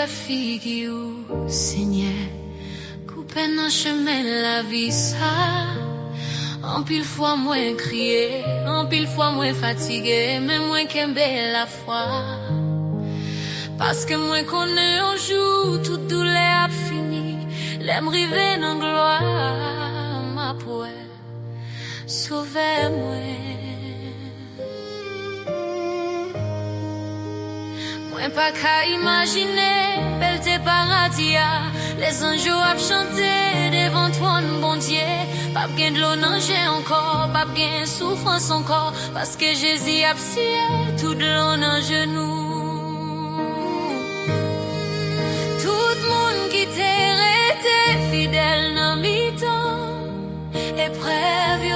ouais figure, Seigneur, coupé dans chemin la vie ça. En pile fois moins crié, en pile fois moins fatigué, mais moins qu'aimé la foi. Parce que moi connais un jour, toute douleur a fini, l'aime river dans gloire, ma poêle, sauvez-moi. Moi pas qu'à imaginer, belle te paradis, les anges a chanté devant toi, bon Dieu. Pas bien de l'eau nager encore, pas bien souffrance encore, parce que Jésus a psié tout de l'eau dans genou. Tout le monde qui t'est resté fidèle dans mi-temps, épreuve,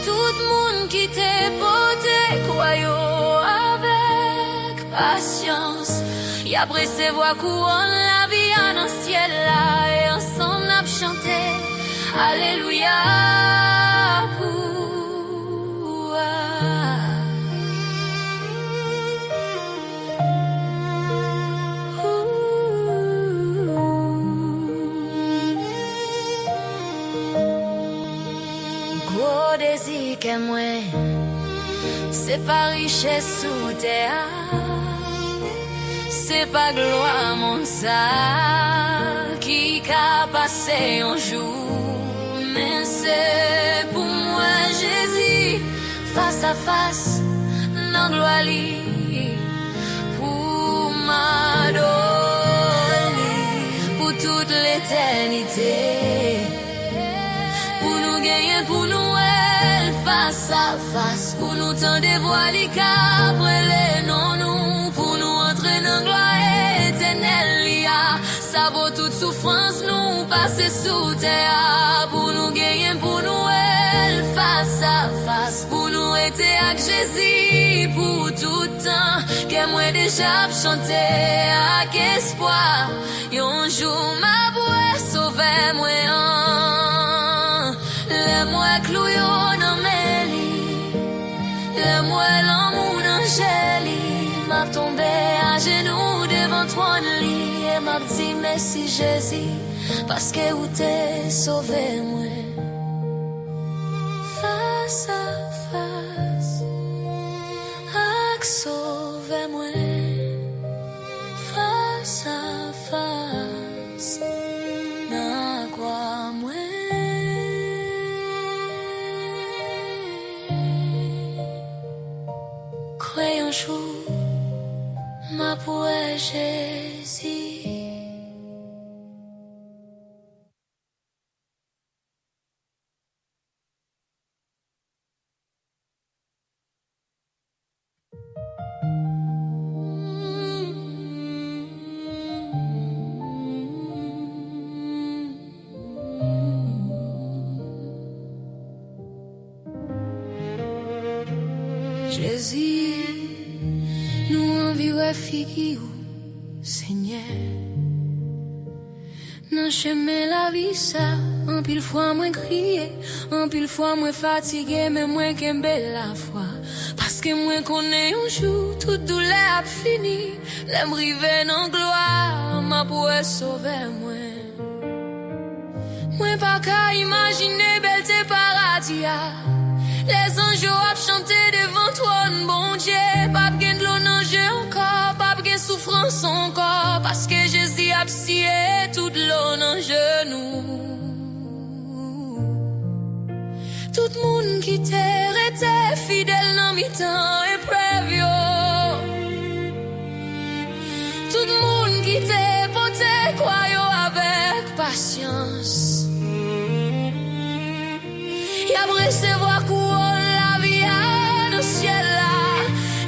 tout le monde qui t'est porté, croyant avec patience, y a pressé voix couronne la vie en un ciel là, et ensemble n'a chanté. Alléluia pour gros désir que moi, c'est pas richesse sous terre, c'est pas gloire mon ça qui a passé un jour. Mais c'est pour moi Jésus, face à face, dans gloire pour m'adorer, pour toute l'éternité, pour nous gagner, pour nous elle, face à face, pour nous tendre des voiles après les non-nous, pour nous entrer dans gloire éternelle, ça vaut toute souffrance, nous passer sous terre, pour nous gagner, pour nous elle, face à face, pour nous être avec Jésus, pour tout temps, que moi déjà chanté avec espoir, un jour ma voix sauver moi, le moi clouillon dans mes lits, le moi l'amour d'Angélie, m'a tombé à genoux devant toi lit, et m'a dit merci Jésus, parce que où t'es sauvé moi. Face à face, ak sauvé moi. Face à face, na quoi moi. Croyez un jour, ma poêle Jésus. Jésus, nous envions figure, Seigneur. Dans chemin la vie ça, en pile fois moins crié, en pile fois moins fatigué, mais moins qu'aime la foi. Parce que moi connais un jour, toute douleur a fini, l'aime river dans gloire, ma poêle sauver moi. Moi pas qu'à imaginer belle te paradis. Les anges ont chanté devant toi, bon Dieu. Pas bien de l'eau nager encore, pas bien souffrance encore, parce que Jésus a psié toute l'eau dans genou. Tout le monde qui t'est resté fidèle dans mi-temps épreuve. Tout le monde qui t'est porté, croyant avec patience. Y a recevoir couronne la vie dans le ciel là,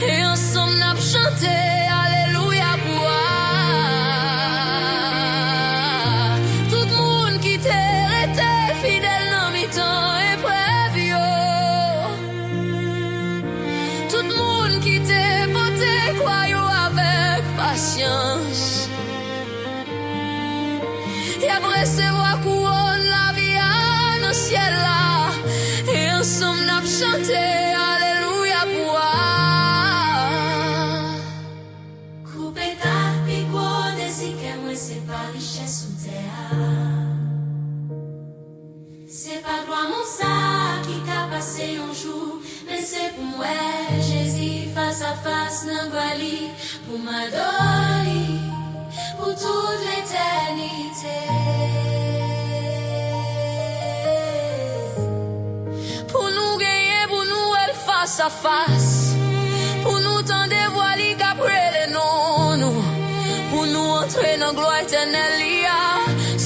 et ensemble n'a chanté alléluia pour tout le monde qui t'est resté fidèle dans mes temps épreuve. Tout le monde qui t'est porté croyant avec patience. Y a recevoir couronne la vie dans le ciel là, et ensemble n'a chanté alléluia pour couper ta pico des m'adonne pour toute l'éternité. Pour nous gagner, pour nous elle face à face. Pour nous t'en dévoiler qu'après les noms. Pour nous entrer dans la gloire éternelle.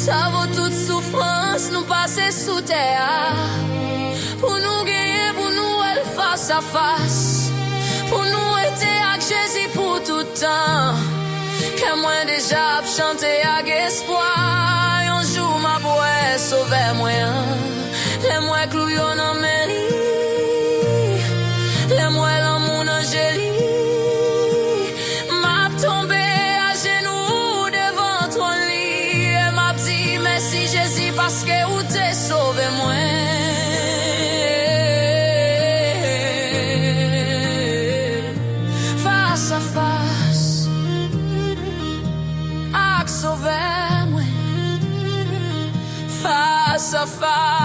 Ça vaut toute souffrance, nous passer sous terre. Pour nous gagner, pour nous elle face à face. Pour nous être avec Jésus pour tout temps. Que moi déjà chanter avec espoir. Un jour ma boue sauver moi. Les moi clouillon en mairie. Les moi l'amour angélique. M'a tombé à genoux devant ton lit. Et m'a dit merci Jésus parce que ou t'es sauvé moi. Face à sauver moi, face à face.